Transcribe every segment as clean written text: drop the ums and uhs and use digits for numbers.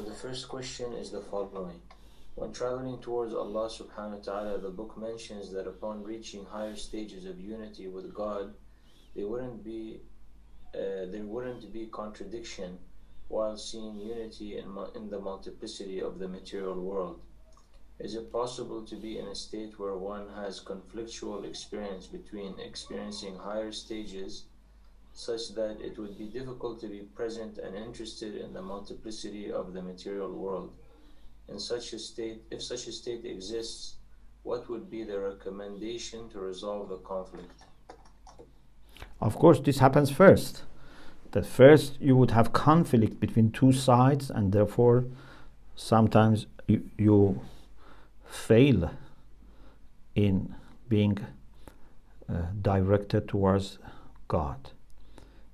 The first question is the following. When traveling towards Allah subhanahu wa ta'ala, the book mentions that upon reaching higher stages of unity with God, there wouldn't be contradiction while seeing unity in the multiplicity of the material world. Is it possible to be in a state where one has conflictual experience between experiencing higher stages such that it would be difficult to be present and interested in the multiplicity of the material world? In such a state, if such a state exists, what would be the recommendation to resolve the conflict? Of course, this happens first. That first you would have conflict between two sides, and therefore sometimes you fail in being directed towards God.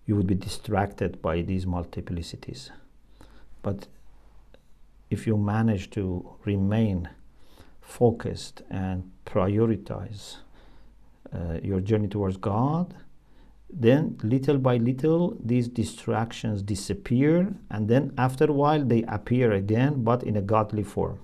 You would be distracted by these multiplicities. But if you manage to remain focused and prioritize your journey towards God, then little by little these distractions disappear, and then after a while they appear again, but in a godly form.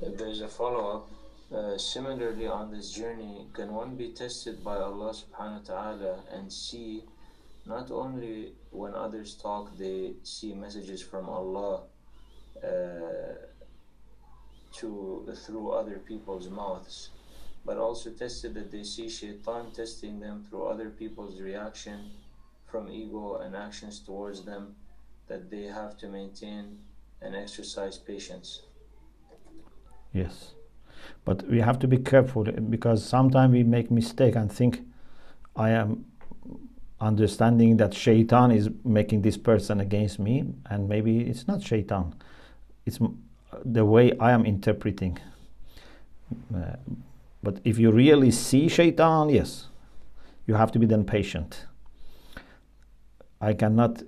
There's a follow-up. Similarly, on this journey, can one be tested by Allah subhanahu wa ta'ala and see, not only when others talk, they see messages from Allah through other people's mouths, but also tested that they see shaitan testing them through other people's reaction from ego and actions towards them, that they have to maintain and exercise patience? Yes, but we have to be careful, because sometimes we make mistake and think I am understanding that shaitan is making this person against me, and maybe it's not shaitan, it's the way I am interpreting. But if you really see shaitan, yes, you have to be then patient. I cannot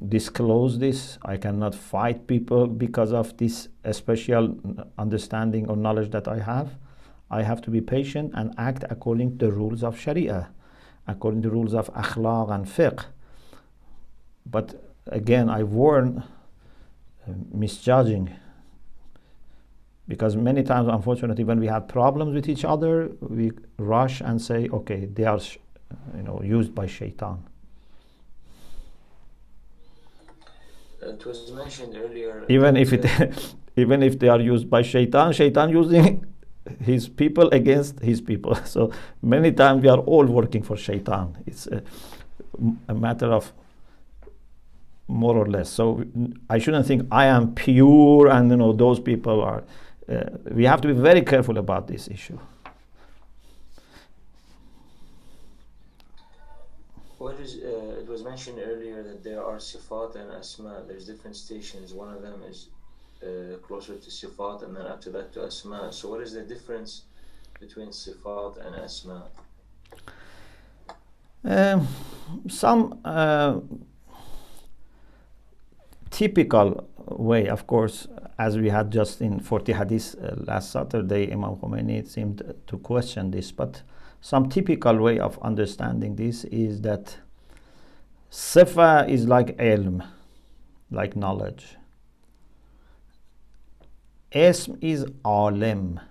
disclose this. I cannot fight people because of this special understanding or knowledge that I have. I have to be patient and act according to the rules of Sharia, according to the rules of akhlaq and fiqh. But again, I warn misjudging, because many times, unfortunately, when we have problems with each other, we rush and say, okay, they are used by shaitan. It was mentioned earlier. Even if they are used by shaitan using his people against his people. So many times we are all working for shaitan. It's a matter of more or less. So I shouldn't think I am pure and those people are. We have to be very careful about this issue. It was mentioned earlier that there are Sifat and Asma. There's different stations. One of them is closer to Sifat, and then after that to Asma. So what is the difference between Sifat and Asma? Some typical way, of course, as we had just in 40 Hadith last Saturday, Imam Khomeini seemed to question this, but some typical way of understanding this is that Sifa is like ilm, like knowledge. Ism is alim,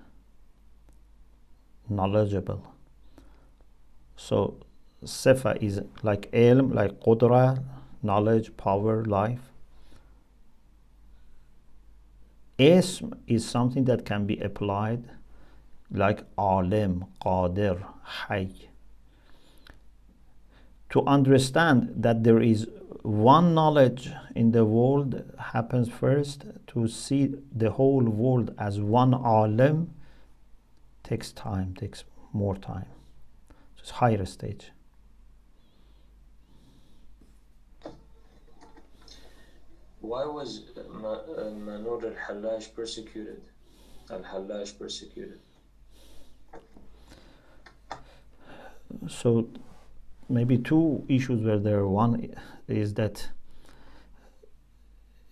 knowledgeable. So Sifa is like ilm, like qudra, knowledge, power, life. Ism is something that can be applied like alim, qadir, hay. To understand that there is one knowledge in the world happens first. To see the whole world as one alim takes time, takes more time. So it's higher stage. Why was Manur al-Hallaj persecuted? Al-Hallaj persecuted. So maybe two issues were there. One is that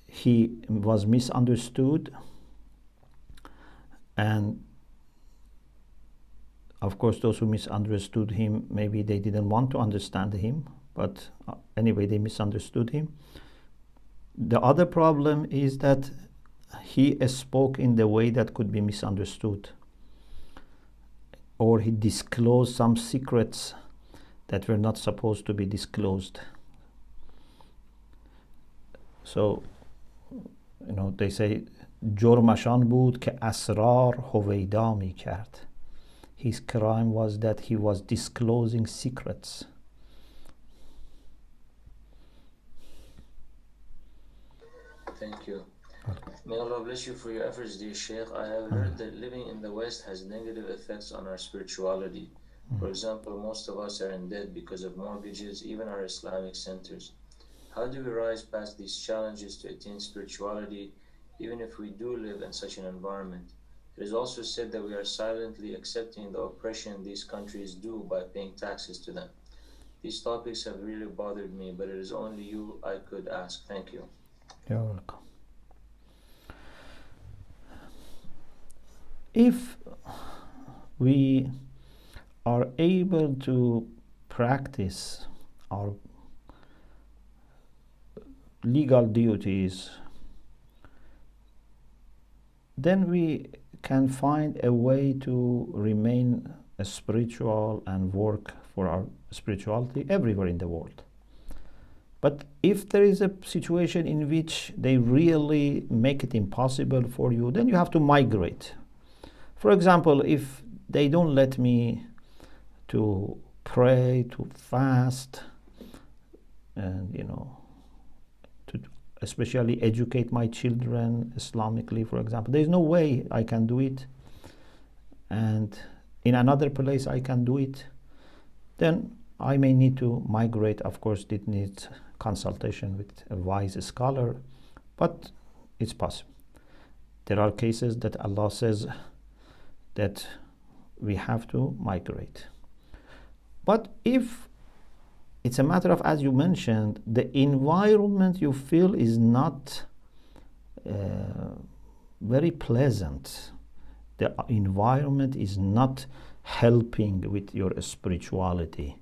he was misunderstood, and of course, those who misunderstood him, maybe they didn't want to understand him, but anyway, they misunderstood him. The other problem is that he spoke in the way that could be misunderstood, or he disclosed some secrets that were not supposed to be disclosed. So, they say, جرمشان بود که اسرار هویدا می کرد. His crime was that he was disclosing secrets. Thank you. May Allah bless you for your efforts, dear Sheikh. I have heard that living in the West has negative effects on our spirituality. For example, most of us are in debt because of mortgages, even our Islamic centers. How do we rise past these challenges to attain spirituality, even if we do live in such an environment? It is also said that we are silently accepting the oppression these countries do by paying taxes to them. These topics have really bothered me, but it is only you I could ask. Thank you. You're welcome. If we are able to practice our legal duties, then we can find a way to remain spiritual and work for our spirituality everywhere in the world. But if there is a situation in which they really make it impossible for you, then you have to migrate. For example, if they don't let me to pray, to fast, and to especially educate my children Islamically, for example, there is no way I can do it, and in another place I can do it, then I may need to migrate. Of course, it needs consultation with a wise scholar, but it's possible. There are cases that Allah says that we have to migrate. But if it's a matter of, as you mentioned, the environment you feel is not very pleasant, the environment is not helping with your spirituality.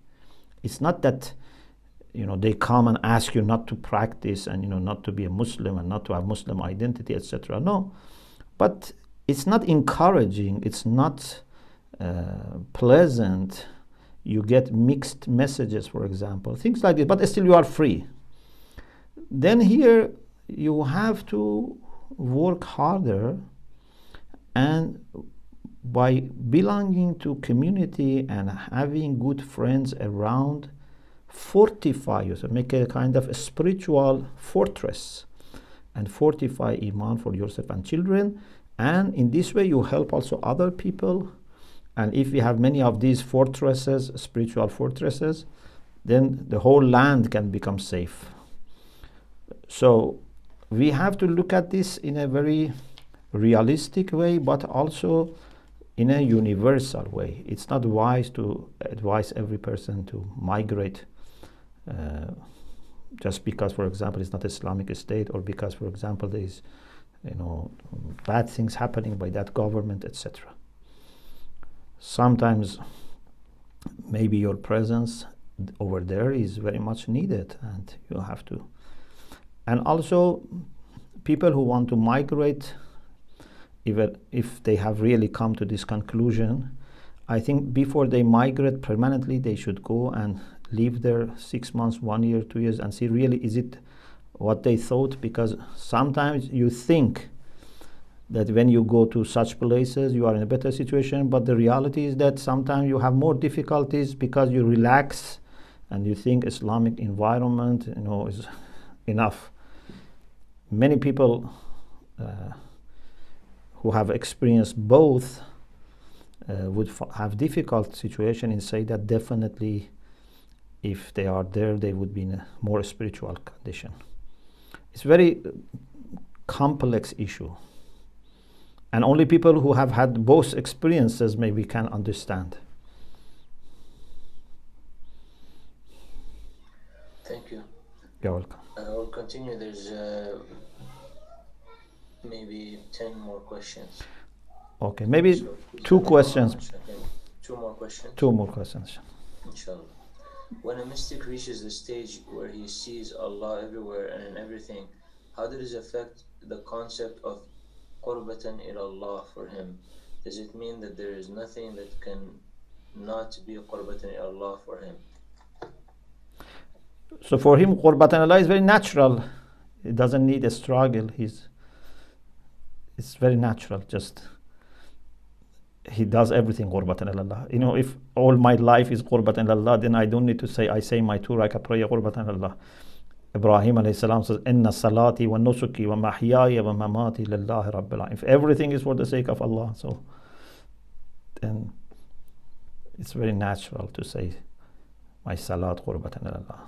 It's not that they come and ask you not to practice and not to be a Muslim and not to have Muslim identity, etc. No, but it's not encouraging, it's not pleasant. You get mixed messages, for example, things like this, but still you are free. Then here you have to work harder, and by belonging to community and having good friends around, fortify yourself, make a kind of a spiritual fortress and fortify Iman for yourself and children. And in this way you help also other people. And if we have many of these fortresses, spiritual fortresses, then the whole land can become safe. So we have to look at this in a very realistic way, but also in a universal way. It's not wise to advise every person to migrate just because, for example, it's not Islamic State, or because, for example, there is bad things happening by that government, etc. Sometimes maybe your presence over there is very much needed, and you have to. And also, people who want to migrate, even if they have really come to this conclusion, I think before they migrate permanently, they should go and live there 6 months, 1 year, 2 years, and see really is it what they thought. Because sometimes you think that when you go to such places you are in a better situation, but the reality is that sometimes you have more difficulties because you relax and you think Islamic environment is enough. Many people who have experienced both would have difficult situation and say that definitely if they are there they would be in a more spiritual condition. It's very complex issue, and only people who have had both experiences maybe can understand. Thank you. You're welcome. I will continue. There's maybe 10 more questions. Okay, maybe So, two questions. Two more questions. Two more questions. Inshallah. When a mystic reaches the stage where he sees Allah everywhere and in everything, how does this affect the concept of qurbatan ilallah for him? Does it mean that there is nothing that can not be qurbatan ilallah for him? So for him, qurbatan ilallah is very natural. It doesn't need a struggle. It's very natural. Just he does everything qurbatan ilallah. You know, if all my life is qurbatan ilallah, then I don't need to say, I say my 2 rakah prayer qurbatan ilallah. Ibrahim alayhi salam says, Inna salati wa nusuki wa mahyaya wa mamati lillahi rabbil alamin. If everything is for the sake of Allah, so then it's very natural to say my salat qurbatan ilallah.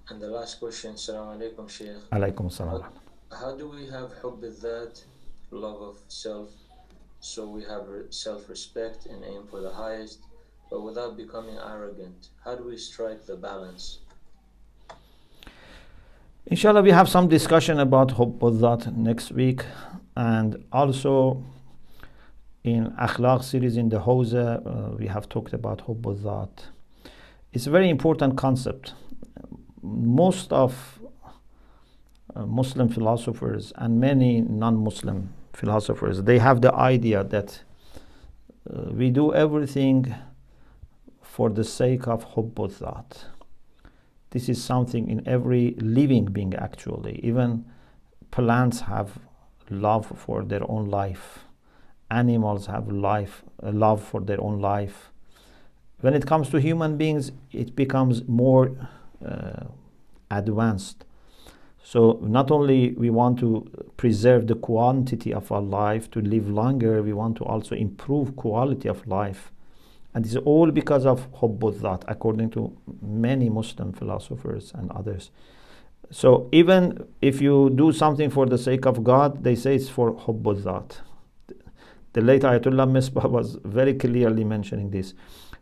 And the last question, Assalamu alaikum, Shaykh. Alaykum salam. How do we have hubb al-dhat, love of self, so we have self-respect and aim for the highest, but without becoming arrogant? How do we strike the balance? Inshallah, we have some discussion about hubb al-dhat next week, and also in Akhlaq series in the Hawza, we have talked about hubb al-dhat. It's a very important concept. Most of Muslim philosophers and many non-Muslim philosophers, they have the idea that we do everything for the sake of hubb al-dhat. This is something in every living being actually. Even plants have love for their own life. Animals have love for their own life. When it comes to human beings, it becomes more advanced. So not only we want to preserve the quantity of our life to live longer, we want to also improve quality of life. And this is all because of hubb al-dhat, according to many Muslim philosophers and others. So even if you do something for the sake of God, they say it's for hubb al-dhat. The late Ayatollah Misbah was very clearly mentioning this.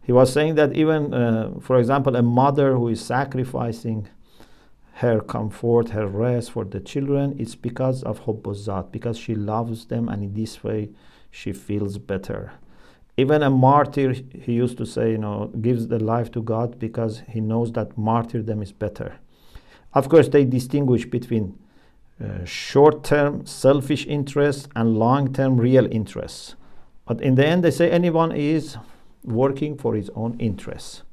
He was saying that even, for example, a mother who is sacrificing her comfort, her rest for the children, it's because of hubb al-dhat, because she loves them, and in this way she feels better. Even a martyr, he used to say, gives the life to God because he knows that martyrdom is better. Of course, they distinguish between short-term selfish interests and long-term real interests. But in the end, they say anyone is working for his own interests.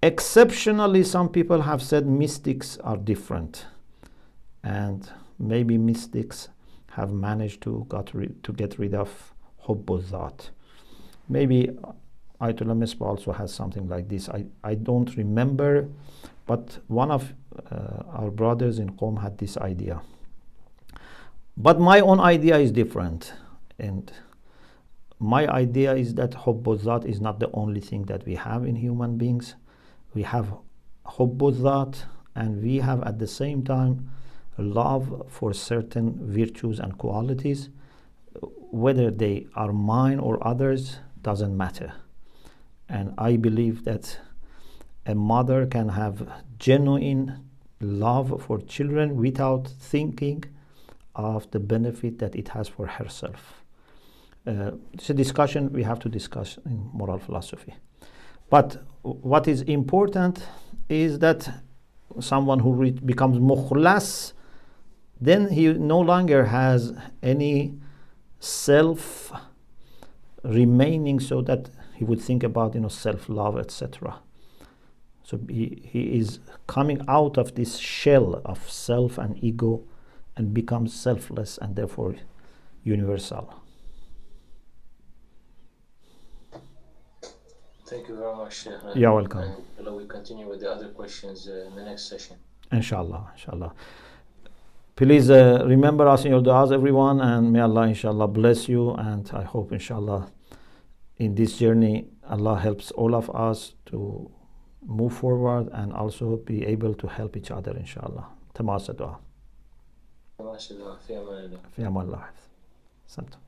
Exceptionally, some people have said mystics are different, and maybe mystics have managed to get rid of hubb al-dhat. Maybe Ayatollah Misbah also has something like this. I don't remember, but one of our brothers in Qom had this idea. But my own idea is different, and my idea is that hubb al-dhat is not the only thing that we have in human beings. We have hubb al-dhat, and we have at the same time love for certain virtues and qualities. Whether they are mine or others doesn't matter. And I believe that a mother can have genuine love for children without thinking of the benefit that it has for herself. It's a discussion we have to discuss in moral philosophy. But what is important is that someone who becomes mukhlas, then he no longer has any self remaining, so that he would think about self-love, etc. So he is coming out of this shell of self and ego and becomes selfless and therefore universal. Thank you very much, Sheikh. You're welcome. And we continue with the other questions in the next session. Inshallah. Please remember us in your du'as, everyone, and may Allah inshallah bless you, and I hope inshallah in this journey Allah helps all of us to move forward and also be able to help each other inshallah. Tamasa dua. ما شاء الله في أمان الله. في أمان الله.